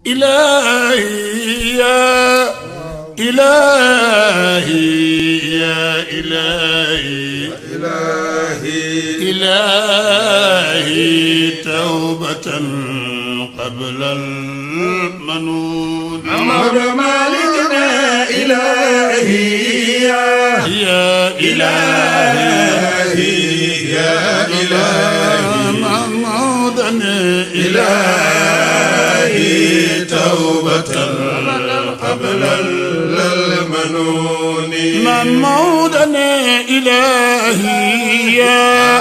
إلهي يا إلهي يا إلهي إلهي توبة قبل المنون عمر مالكنا إلهي يا إلهي يا إلهي محمودنا إلهي توبة قبل المنون محمودنا إلهي يا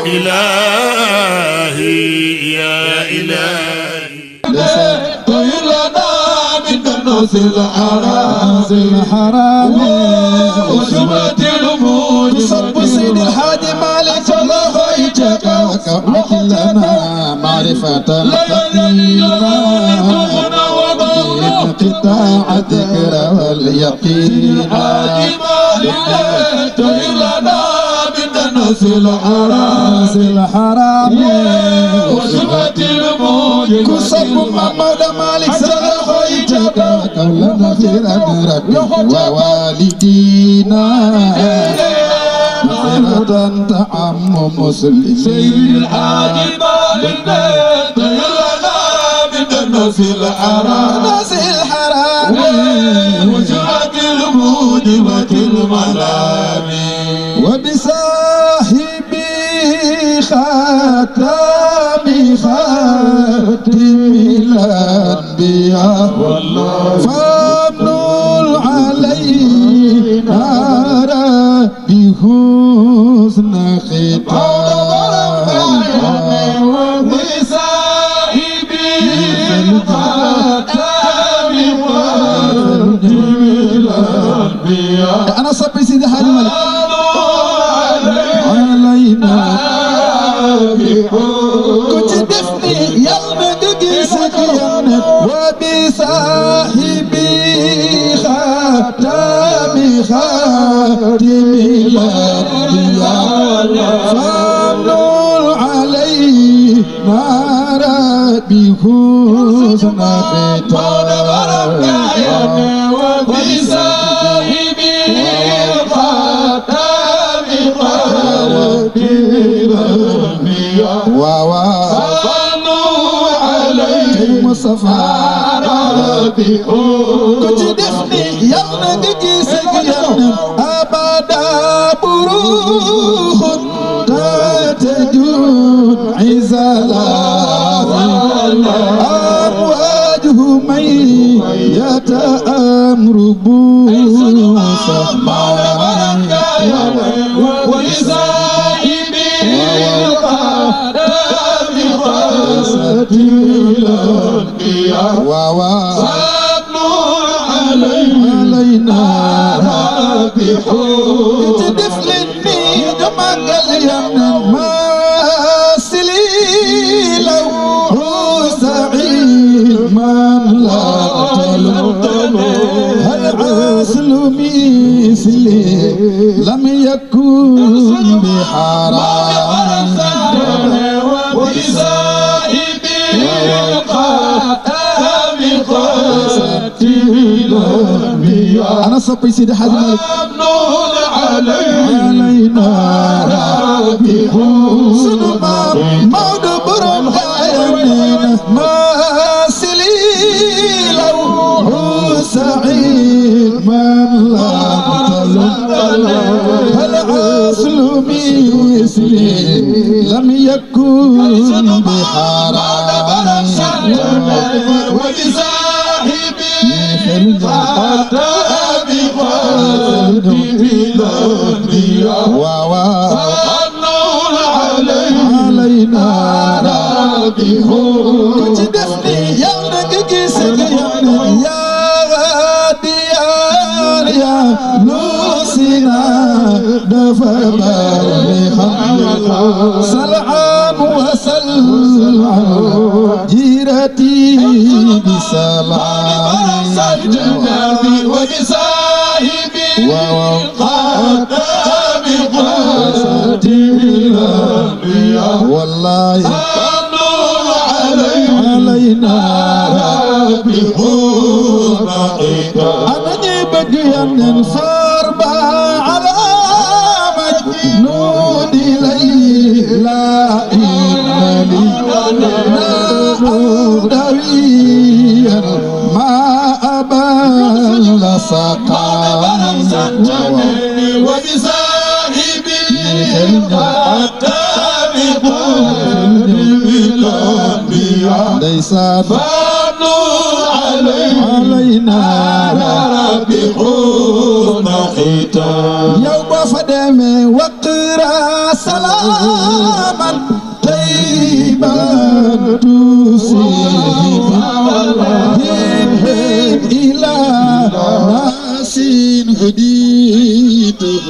إلهي يا إلهي لنا من النص الحرام وشبهة الأمور صب سيد الحاج مالك الله يجاك وكرمك لنا معرفة القديمة انقطاع الذكر واليقين لنا من النص الحرام وشبهة الأمور كسب محمد مالك صلاح يجاك وكلنا خيرا ربي ووالدينا مغفرة تعم مسلمين سيد الحاج مالك لنا من النص الحرام وشبهة الموجبة المنام وبصاحبي خاتم الأنبياء فامنوا علينا بحسن ختام وبصاحبي خاتم الأنبياء أنا صبي سيدي حاج مالك علينا كنت دفني يوم دقيسك يمنك وبصاحبي خاتم الأنبياء فامنوا علينا بحسن ختام وبصاحبي خاتم الأنبياء وصلوا عليه المصطفى كنت دفني يوم دقيسك يوم أبدا بروخ تتجون عزلا أمواجه من يتأمر بوسا ولصاحبه وصلوا علينا تدفلني دمك اليمن ما سلي لو سعيد من لا هل عسل مثلي لم يكن بحرام ولصاحبه خاتم الأنبياء أنا صبي سيدي حاج مالك علينا سنما مود برم غايمنا ما سلي لو سعيد من لا هل عسل مثلي لم يكن بحرام ولصاحبه خاتم الأنبياء وصلوا علينا كنت دفني يوم دقيسك يوم يا ديار يا نوسنا دفع بخلق سلعان وسلعان جيرتي بسلام وبصاحبي وخاتم الأنبياء والله علينا بحور بقيتا أنا نبقى يمن صربا على مجنون لي لا إلا لي لا أودويا ما أبل سقاني وبصاحبي حتى بحور بقيتا ليس علينا بحور بقيتا يوم فدمي وقرا سلاما طيبا تسيب إلى ناس هديتهم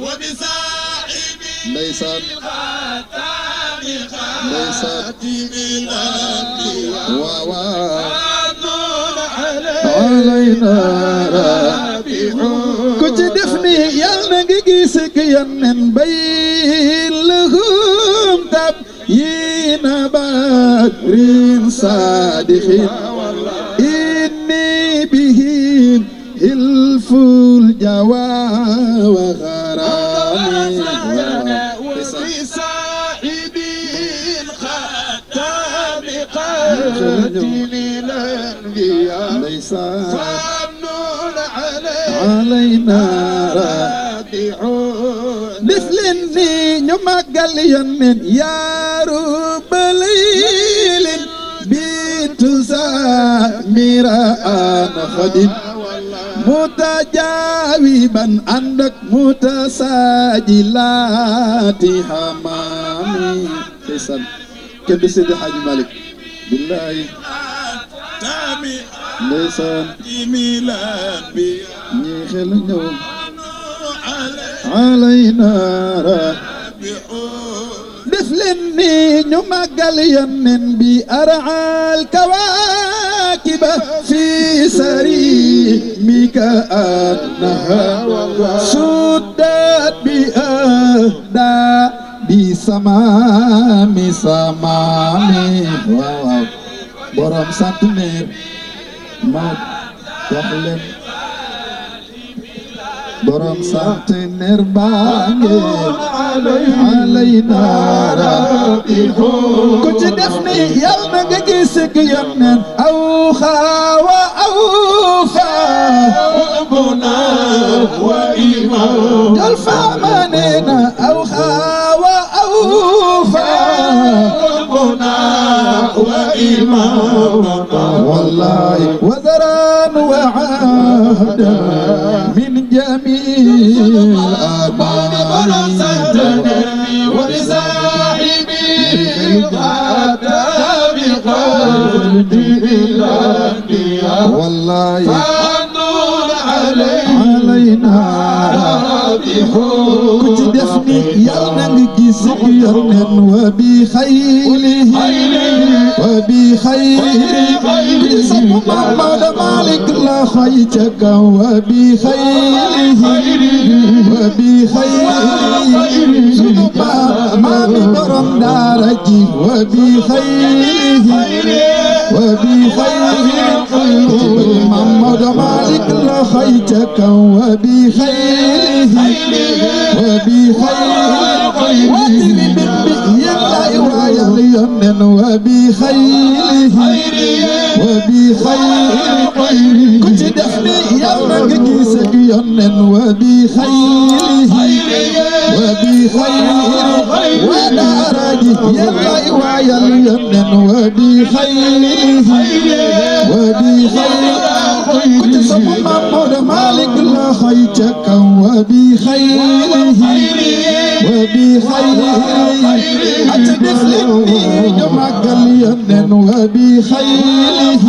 وبصاحبي ليس علينا كنت دفني يا نجيسك يا بين لهم تبيين بدر صادق إني بهم هلف الجوى وغرامي ليس علينا مثلني نمقل يمن يا رب ليل بنت زامر أنا خدم متجاوبا عندك متساجلات حمامي ليس كم سيدي حاج مالك بالله ليسان ميلاد يخل النوم علينا مثلني نمقل يمن بأرعى الكواكب في سريمك أنها سدت بأهدى بسمامي سمامي واو borom centenaire maam wax leen borom centenaire baa ngi alayna ku ci def ni yàlla nga gis ak yonent aw xaawa aw faa buna wa imam jol faama nee na aw xaawa aw faa بنا وإمامنا والله وزرا وعهدا من جميع الأماني وبصاحبي حتى بقلبي الأنبياء والله فالنور علينا كنت دفني يلا نجيس يرنن وبخيله وبخيله محمد مالك لا خيتك وبخيله وبخيله ما ببرم دارجي وبخيله وبخيله محمد مالك لا خيتك وبخيله وبخيله واتني يلا يا ليمن وبخيله وبخيله كنت دفني يلا جيسك يمن وبخيله وبخيله وانا راجي يلا يا ليمن وبخيله وبخيله كنت سمع محمود مالك لا خيتك وبخيله وبخيله أتدفلني جمعك اليمن وبخيله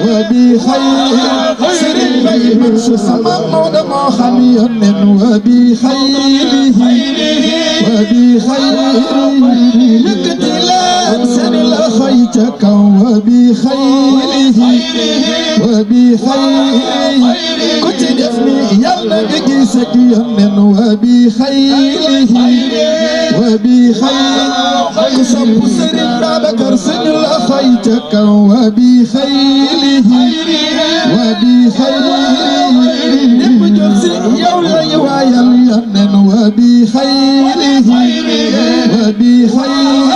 وبخيله سر البيت سمع محمود ما خلي يمن وبخيله وبخيله لك تلان سن الأخ خيتك وبخيره وبخيره كنت دفني يلا بقيسك يمن وبخيره وبخيره قسم سر بكر سجل خيتك وبخيره وبخيره نبجل يولا يوايا اليمن وبخيره وبخيره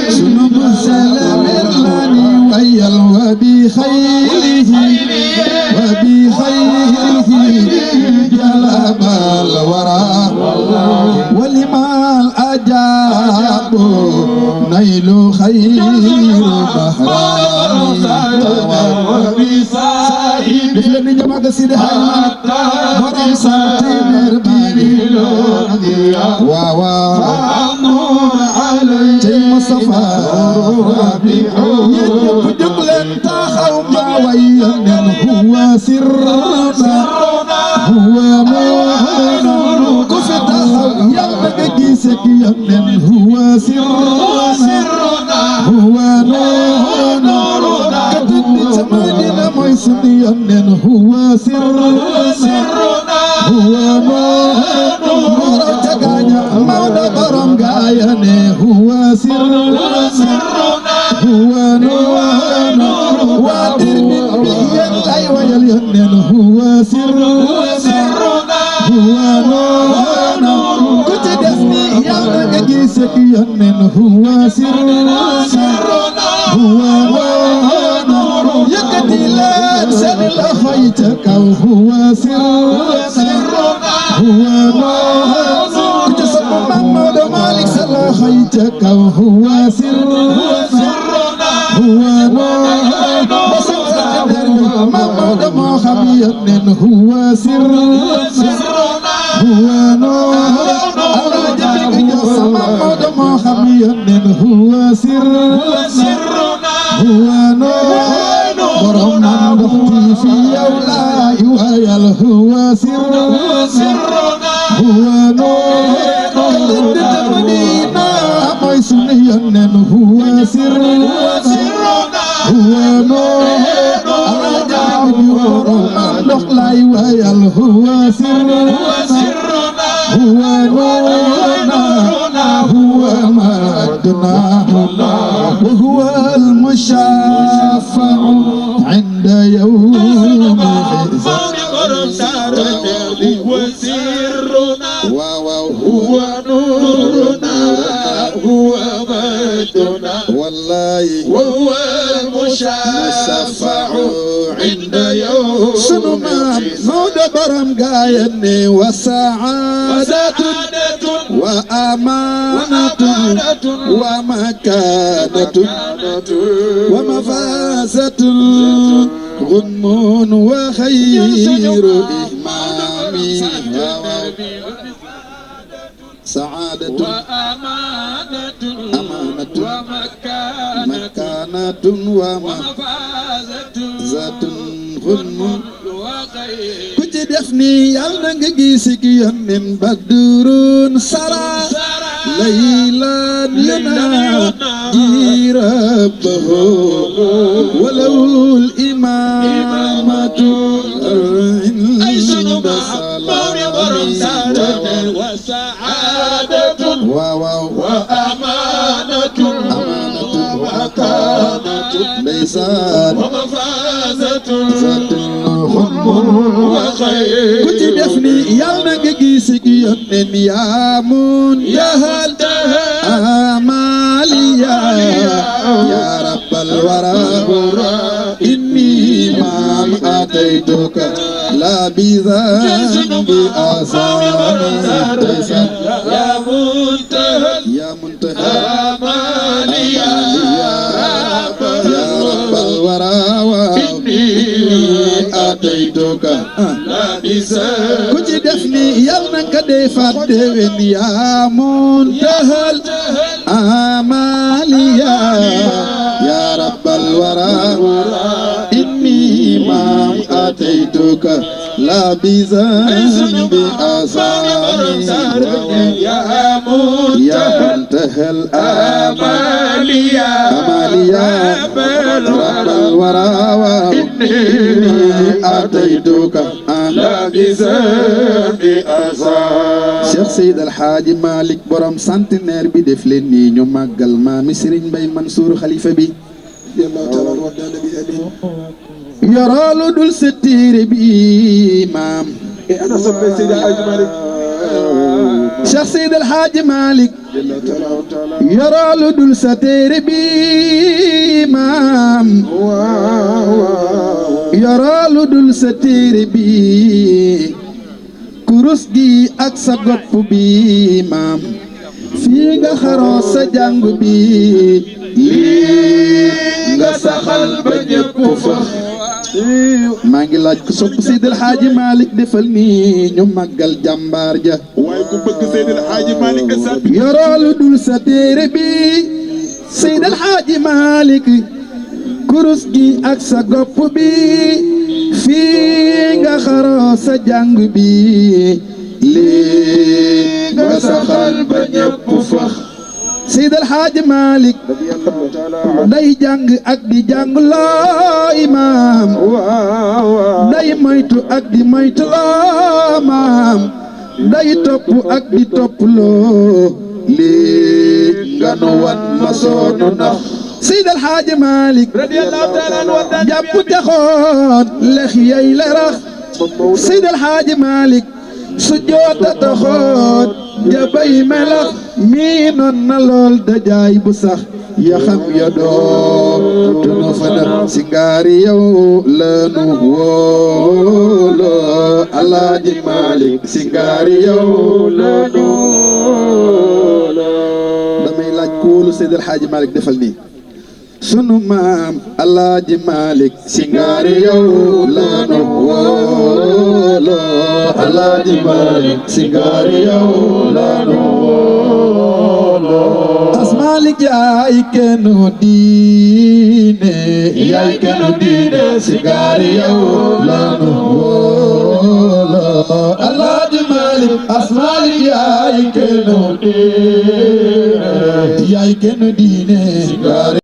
سنب السلام إرلاني ويا وبخيره وبخيره جلب الورى ولما الأجاب نيل خير بحراني دفلني جماعة سيدي حيمات مرام ساتينر بيلو واوا جاي مصطفى يجب جبلن تاخو ما ويمن هو سرنا هو مهنا كفي تاخو يمن بقيسك يمن هو سرنا هو نورنا كتبني تمانينا ميسن يمن هو سرنا هو مهنا تقانيا مودا برم قايني هو سرنا هو نورنا وادر من بيان لاي ويلين هو سرنا هو نورنا كنت دفني يا قيسك يمن هو سرنا هو نورنا يقتلان سن لخيتك وهو سرنا هو نورنا كنت سب محمد مالك سلا خيتك وهو سرنا هو نورنا وسنت محمد ما خبير هو سرنا هو نورنا على جبك جس محمد ما خبير هو سرنا هو نورنا ورمنا نختي في يولاي ويل هو سرنا هو نورنا كلد المدينة ما يسنين هو سرنا هو نورنا على جبك ورمنا نخلاي ويل هو سرنا هو نورنا هو مجدنا وهو المشافع عند يوم وسرنا هو نورنا هو مجدنا والله وهو المشافع عند يوم سنما مود برم قايني وسعادة وأمانة ومكانة ومفازة غنم وخير إمامي سعادة وأمانة ومكانة ومفازة غنم كنت دفني يالنا نجيسك يمن بدرون سرى ليلا ينادي ربه ولو الإمامة عند سلامه وسعادة وأمانة ومكانة ليست ومفازة كنت دفني يالنا نجيسك يمن يا من يهل آماليا يا رب الورى إني ما أتيتك لا بذنب آثامي يا منتهى آماليا يا رب الورى إني أتيتك كنت دفني يالنا كدفات دفن يا منتهى آماليا يا رب الورى إني ما أتيتك لا بذنب أصابي يا يا منتهى الآمال يا رب الورى إني أتيتك لا بذنب أصابي Cheikh Seydi El Hadji Malick borom centenaire bi def leen nii ñu màggal maami Serigne Mbaye Mansour xalifa bi yoroolu dul sa téere bi maam أنا صبي سيدي الحاج مالك Cheikh Seydi El Hadji Malick yoroolu dul sa téere bi maam yoroolu dul sa téere bi kurus gi ak sa gopp bi maam fii nga xaroo sa jàng bi lii nga saxal ba ñëpp fax maa ngi laaj ku sopp Seydi El Hadji Malick defal nii ñu màggal jàmbaar ja waaye ku bëgg Seydi El Hadji Malick esat yoroolu dul sa téere bi Seydi El Hadji Malick kurus gi ak sa gopp bi fii nga xaroo sa jàng bi lii nga saxal ba ñëpp fax Seydi El Hadji Malick day jàng ak di jàng loo imaam day moytu ak di moytu loo maam day topp ak di topp loo lii nga nu wan ma soonu nax Seydi El Hadji Malick jàpp taxoon lex yay lerax Seydi El Hadji Malick su joota taxoon jabay melax mii noon na lool dajaay bu sax ya xam ya doo tunu fana si ngaari yow lanu wóolo Alaaji Malick si ngaari yow lanu wóolo damay laaj kuulu Seydi El Hadji Malick defal nii sunu maam Alaaji Malick si ngaari yow lanu wóolo Alaaji Malick si ngaari yow lanu wóolo As Malick yaay kennu diine yaay kennu diine si ngaari yow lanu wóolo Alaaji Malick As Malick yaay kennu diine yaay kennu diine si ngaari